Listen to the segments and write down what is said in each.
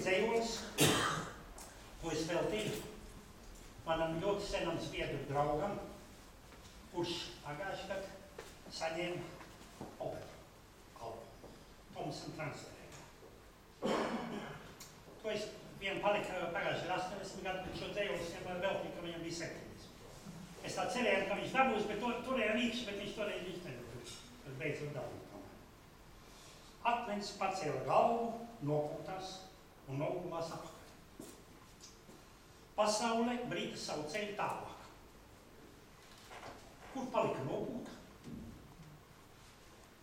dzējolis, ko es veltīju manam ļoti senam zviedru draugam, kurš pagājuši gadu saņēma operu albu Thomson transferējā. To es vien palika pagājuši 80 gadu, bet šo dzējolis vienmēr veltīju, ka viņam bija 70. Es tā cerēju, ka viņš dabūs, bet turēja rīkšķi, bet viņš turēja nedabūs. Tas beidzot dabūja tomēr. Akmens pacēla galvu, nopūtās un nogulās apakaļ. Pasaule brīda savu ceļu tālāk. Kur palika nopūta?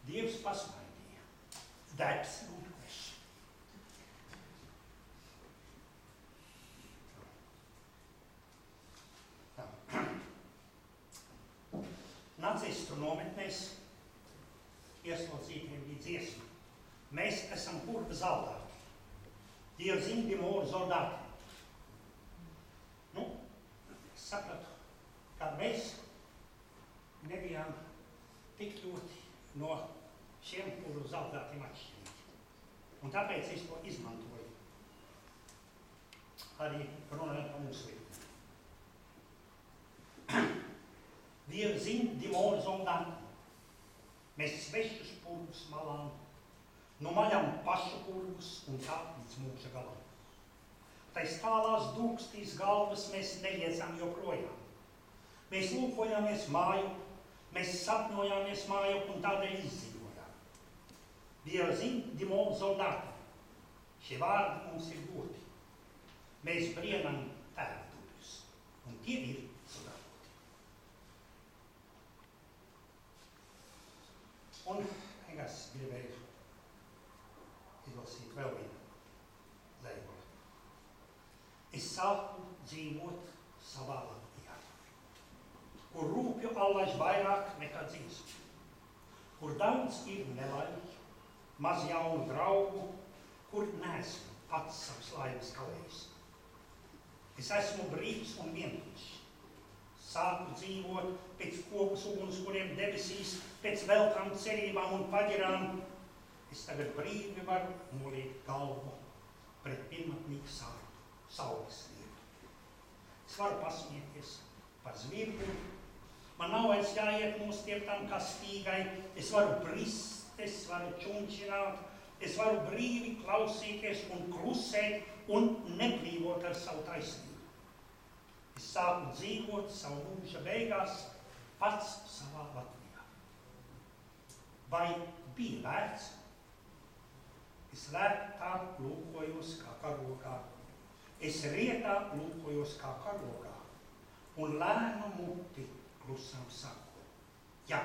Dievs pasmaidīja. Debs un kvešs. Nacistu nometnēs ieslodzītiem bija dziesma. Mēs esam kurba zaldāti. Dievs zina, bija mūru zaldāti. Nu, es sapratu, ka mēs nebijām tik ļoti no šiem kuru zaldātiem atšķirīgi. Un tāpēc es to izmantoju. Arī runājot par mūsu lietu. Dievs zina, die mūru zaldāti. Mēs svešus purvus malām, nu maļam pašu purvus un tā līdz mūža galam. Tais tālās dūkstīs galvas mēs neliecam joprojām. Mēs lūkojāmies māju, mēs sapņojāmies māju un tādēļ izdzīvojām. Dievs zina, die mūru zaldāti. Šie vārdi mums ir doti. Mēs brienam tēvdūļus, un tie ir sadarboti. Un es gribēju izlasīt vēl vienu dzējoli. Es sāku dzīvot savā Latvijā, kur rūpju allaž vairāk nekā dzīvesmu, kur daudz ir nelaimi, maz jaunu draugu, kur neesmu pats savas laimes kalējis. Es esmu brīvs un vientuļš. Sāku dzīvot pēc kokus uguns, kuriem debesīs, pēc velkām cerībām un paģirām. Es tagad brīvi varu noliekt galvu pret pirmatnīgu saules vietu. Es varu pasmieties par zvirbuļu. Man nav vairs jāiet nostieptām kā stīgai. Es varu brist, es varu čunčināt, es varu brīvi klausīties un klusēt un nebrīvot ar savu taisnību. Es sāku dzīvot savu mūža beigās pats savā Latvijā. Vai bija vērts? Es lētā lūkojos kā karogā. Es rietā lūkojos kā karogā. Un lēnu muti klusam saku. Jā.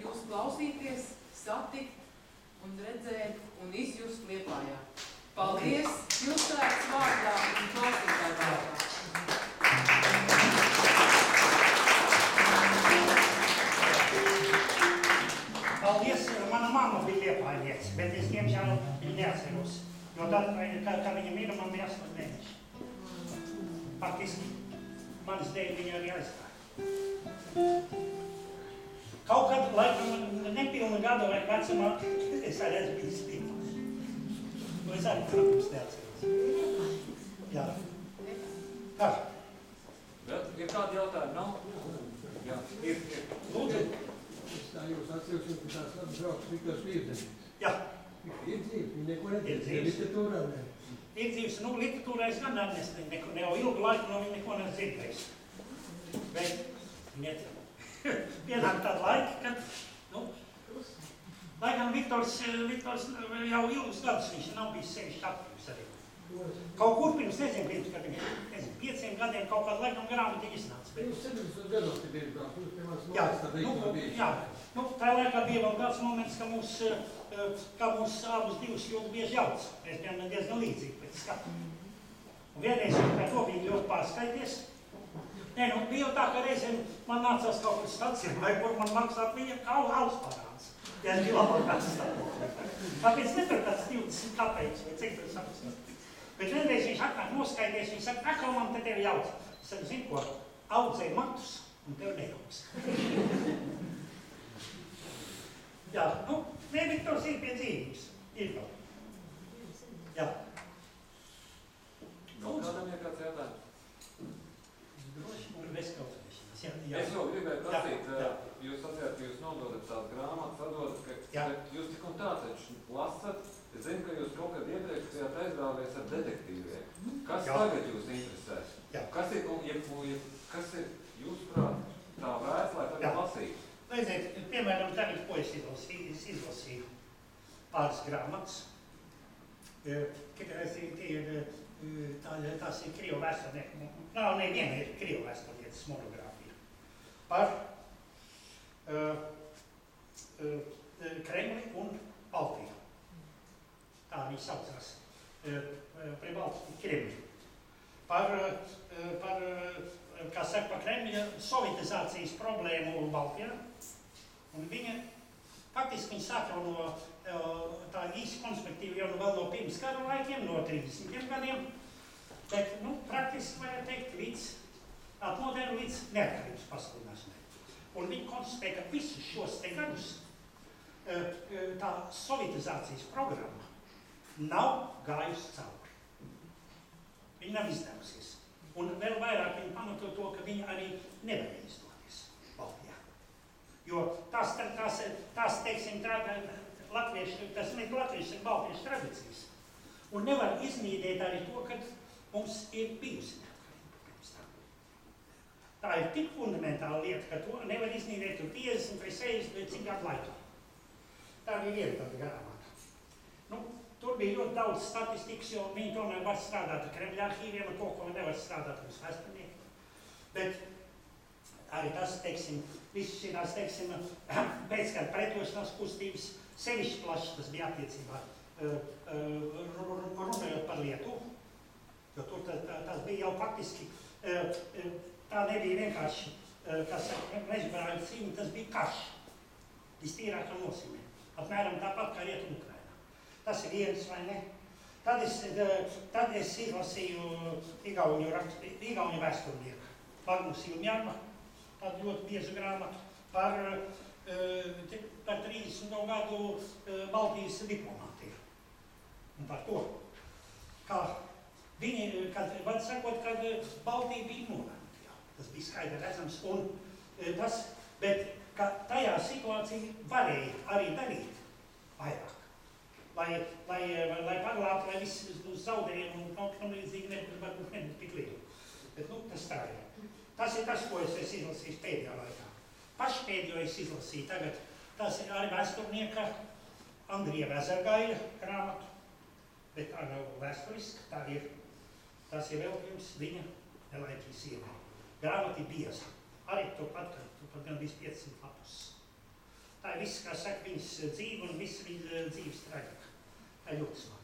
Jūs klausīties, satikt un redzēt un izjust Liepājā. Paldies Pilsētas vārdā un klausītāju vārdā. Paldies, mana mamma bija Liepājniece, bet es diemžēl viņu neatceros. Jo tad, kad viņa mira, man bija 8 mēneši. Faktiski, manas dēļ viņa arī aizgāja. Kaut kad, laikam, nepilnu gadu vai vecumā, es arī esmu bijis Liepājā. To es arī, protams, neatceros. Jā. Kā? Ir kādi jautājumi? Nav? Jā, ir. Lūdzu. Es tā jūs atceros, ka tās labas brauks Viktors Vīrdenis. Jā. Ir dzīves, viņi neko nedzīves. Literatūrā ne. Ir dzīves, nu, literatūrā es gan neko, ne jau ilgu laiku no viņa neko nedzirdējis. Bet, pienāk tāda laika, kad, nu, laikam Viktors jau ilgus gadus viņš nav bijis sevišķi aktīvs arī. Kaut kur pirms, nezinu, kad viņš, 5 gadiem kaut kādu laikam grāmatu iznāca. Jūs 70 gados te bija braukt, jūs pie manas Jā, mājas tā veikuma bija. jā. Nu, tā laikā bija vēl kāds moments, ka mūs abus divus ļoti bieži jauc. Mēs bijām diezgan līdzīgi pēc skatu. Un vienreiz par to bija ļoti pārskaities. Nē, nu, bija jau tā, ka reizēm man nācās kaut kur stacijā, vai kur man maksāt viņa alus parāds. Ja es biju labāk kāds stāvot. Tāpēc netur kāds 20 kapeiks vai cik tas apstāvot. Bet vienreiz atnāk noskaities, viņš saka, akā man te tevi jauc. Es saku, zinu ko, audzēju matus un tev nejauc. Jā, nu, nē, Viktors ir pie dzīvības. Ir vēl. Jā. Kādam ir kāds jautājums? Droši un bezkausēšanās. Jā. Es jau gribēju prasīt, Jā. jūs sacījāt, ka jūs nododat tās grāmatas, atdodat, Jā. ka jūs tik un tā taču lasat. Es zinu, ka jūs kaut kad iepriekš bijāt aizrāvies ar detektīviem. Kas Jā. tagad jūs interesēs? Jā. Kas ir jūsuprāt tā vērts, lai Jā. tagad lasītu? Redziet, piemēram, tagad, ko es izlasīju pāris grāmatas. Tās ir Krievu vēsturnieku, neviena ir Krievu vēsturnieces monogrāfija par Kremli un Baltiju. Tā viņi saucās. Pribaltiju Kremli. Par Kremļa sovietizācijas problēmu Baltijā. Un viņa, faktiski viņi sāk jau no tā īsi konspektīvi jau vēl no pirms kara laikiem, no 30 gadiem, bet, praktiski varētu teikt līdz atmodernu līdz neatkarības pasludināšanai. Un viņi konstatē, ka visus šos te gadus tā sovietizācijas programma nav gājusi cauri. Viņa nav izdevusies. Un vēl vairāk viņi pamato to, ka viņa arī nevarēja izdoties Baltijā. Jo tās teiksim, latviešu, tas ne latviešu, bet baltiešu tradīcijas. Un nevar iznīdēt arī to, ka mums ir bijusi neatkarība pirms tam. Tā ir tik fundamentāla lieta, ka to nevar iznīdēt 50 vai 60 vai cik gadu laikā. Tā bija viena tāda grāmata. Tur bija ļoti daudz statistikas, jo viņi tomēr var strādāt ar Kremļa arhīviem, ar to, ko nevar strādāt ar vēsturniekiem. Bet arī tas, teiksim, viss šīs, teiksim, pēckara pretošanās kustības, sevišķi plašs tas bija attiecībā runājot par Lietuvu, jo tur tas bija jau faktiski, tā nebija vienkārši, mežbarāju cīņa, tas bija karš, vistīrākā nozīmē, apmēram tāpat kā Rietumu Ukrainā. Tas ir viens, vai ne? Tad es izlasīju igauņu vēsturnieku Magnus Ilmjārma, tādu ļoti biezu grāmatu par 30. gadu Baltijas diplomātiju. Un par to, kā viņi, kad Baltija bija novēlta jau. Tas bija skaidri redzams. Bet ka tajā situācija varēja arī darīt vairāk. Lai paglābtu, lai viss zaudējumi un līdzīgi varbūt nebūtu tik lieli. Bet, tas tā ir. Tas ir tas, ko es izlasīju pēdējā laikā. Pašpēdējo es izlasīju tagad. Tas ir arī vēsturnieka Andrija Vezergaļa grāmatu. Bet tā nav vēsturiska, tas ir vēl pirms viņa nelaikīs iemē. Grāmata ir bieza. Arī turpat gan viss 500 lapus. Tā ir viss, kā saka, viņas dzīve un viss viņa dzīves traģika. Tā ir ļoti smagi.